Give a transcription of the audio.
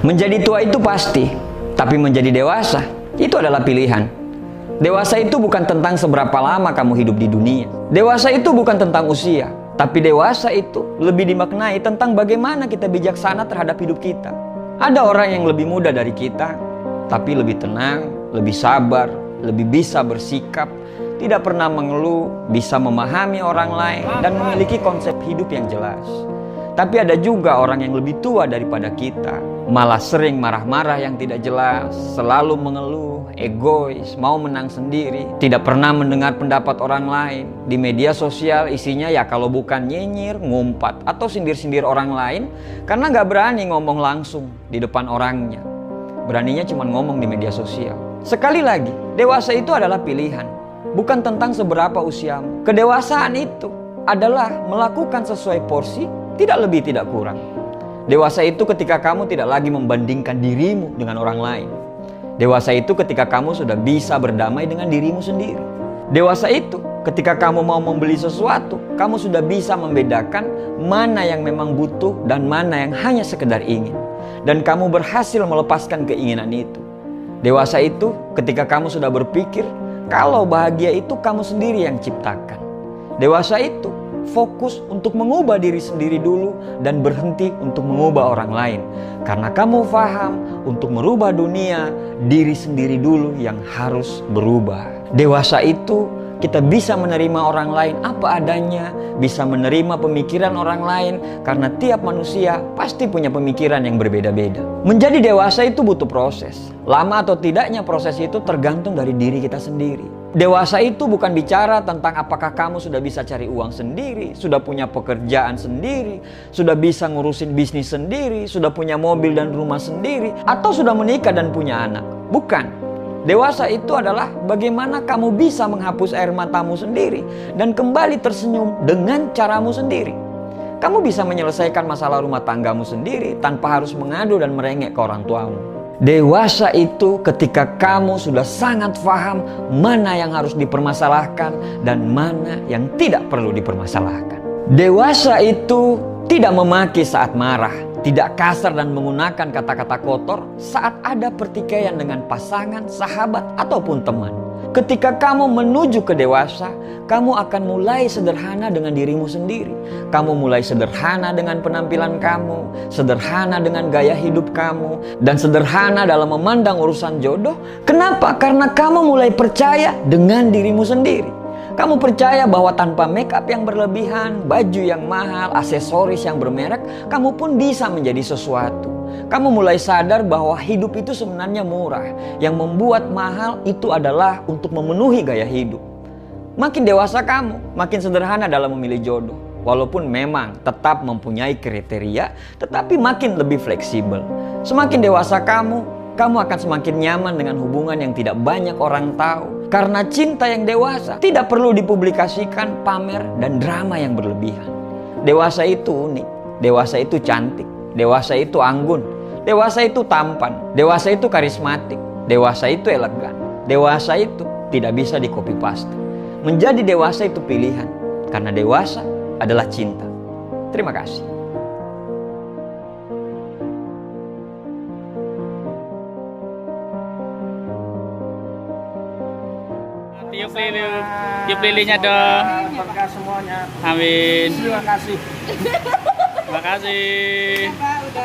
Menjadi tua itu pasti, tapi menjadi dewasa itu adalah pilihan. Dewasa itu bukan tentang seberapa lama kamu hidup di dunia. Dewasa itu bukan tentang usia, tapi dewasa itu lebih dimaknai tentang bagaimana kita bijaksana terhadap hidup kita. Ada orang yang lebih muda dari kita, tapi lebih tenang, lebih sabar, lebih bisa bersikap, tidak pernah mengeluh, bisa memahami orang lain, dan memiliki konsep hidup yang jelas. Tapi ada juga orang yang lebih tua daripada kita, malah sering marah-marah yang tidak jelas, selalu mengeluh, egois, mau menang sendiri, tidak pernah mendengar pendapat orang lain. Di media sosial isinya ya kalau bukan nyinyir, ngumpat, atau sindir-sindir orang lain, karena gak berani ngomong langsung di depan orangnya. Beraninya cuma ngomong di media sosial. Sekali lagi, dewasa itu adalah pilihan, bukan tentang seberapa usiamu. Kedewasaan itu adalah melakukan sesuai porsi, tidak lebih tidak kurang. Dewasa itu ketika kamu tidak lagi membandingkan dirimu dengan orang lain. Dewasa itu ketika kamu sudah bisa berdamai dengan dirimu sendiri. Dewasa itu ketika kamu mau membeli sesuatu, kamu sudah bisa membedakan mana yang memang butuh dan mana yang hanya sekedar ingin. Dan kamu berhasil melepaskan keinginan itu. Dewasa itu ketika kamu sudah berpikir kalau bahagia itu kamu sendiri yang ciptakan. Dewasa itu fokus untuk mengubah diri sendiri dulu dan berhenti untuk mengubah orang lain. Karena kamu paham untuk merubah dunia, diri sendiri dulu yang harus berubah. Dewasa itu kita bisa menerima orang lain apa adanya, bisa menerima pemikiran orang lain, karena tiap manusia pasti punya pemikiran yang berbeda-beda. Menjadi dewasa itu butuh proses. Lama atau tidaknya proses itu tergantung dari diri kita sendiri. Dewasa itu bukan bicara tentang apakah kamu sudah bisa cari uang sendiri, sudah punya pekerjaan sendiri, sudah bisa ngurusin bisnis sendiri, sudah punya mobil dan rumah sendiri, atau sudah menikah dan punya anak. Bukan. Dewasa itu adalah bagaimana kamu bisa menghapus air matamu sendiri dan kembali tersenyum dengan caramu sendiri. Kamu bisa menyelesaikan masalah rumah tanggamu sendiri tanpa harus mengadu dan merengek ke orang tuamu. Dewasa itu ketika kamu sudah sangat paham mana yang harus dipermasalahkan dan mana yang tidak perlu dipermasalahkan. Dewasa itu tidak memaki saat marah, tidak kasar dan menggunakan kata-kata kotor saat ada pertikaian dengan pasangan, sahabat, ataupun teman. Ketika kamu menuju ke dewasa, kamu akan mulai sederhana dengan dirimu sendiri. Kamu mulai sederhana dengan penampilan kamu, sederhana dengan gaya hidup kamu, dan sederhana dalam memandang urusan jodoh. Kenapa? Karena kamu mulai percaya dengan dirimu sendiri. Kamu percaya bahwa tanpa make up yang berlebihan, baju yang mahal, aksesoris yang bermerek, kamu pun bisa menjadi sesuatu. Kamu mulai sadar bahwa hidup itu sebenarnya murah. Yang membuat mahal itu adalah untuk memenuhi gaya hidup. Makin dewasa kamu, makin sederhana dalam memilih jodoh. Walaupun memang tetap mempunyai kriteria, tetapi makin lebih fleksibel. Semakin dewasa kamu akan semakin nyaman dengan hubungan yang tidak banyak orang tahu. Karena cinta yang dewasa tidak perlu dipublikasikan, pamer, dan drama yang berlebihan. Dewasa itu unik, dewasa itu cantik, dewasa itu anggun, dewasa itu tampan, dewasa itu karismatik, dewasa itu elegan, dewasa itu tidak bisa di copy paste. Menjadi dewasa itu pilihan, karena dewasa adalah cinta. Terima kasih. Tiup lilinnya dong. Berkah semuanya. Amin. Terima kasih. Terima kasih.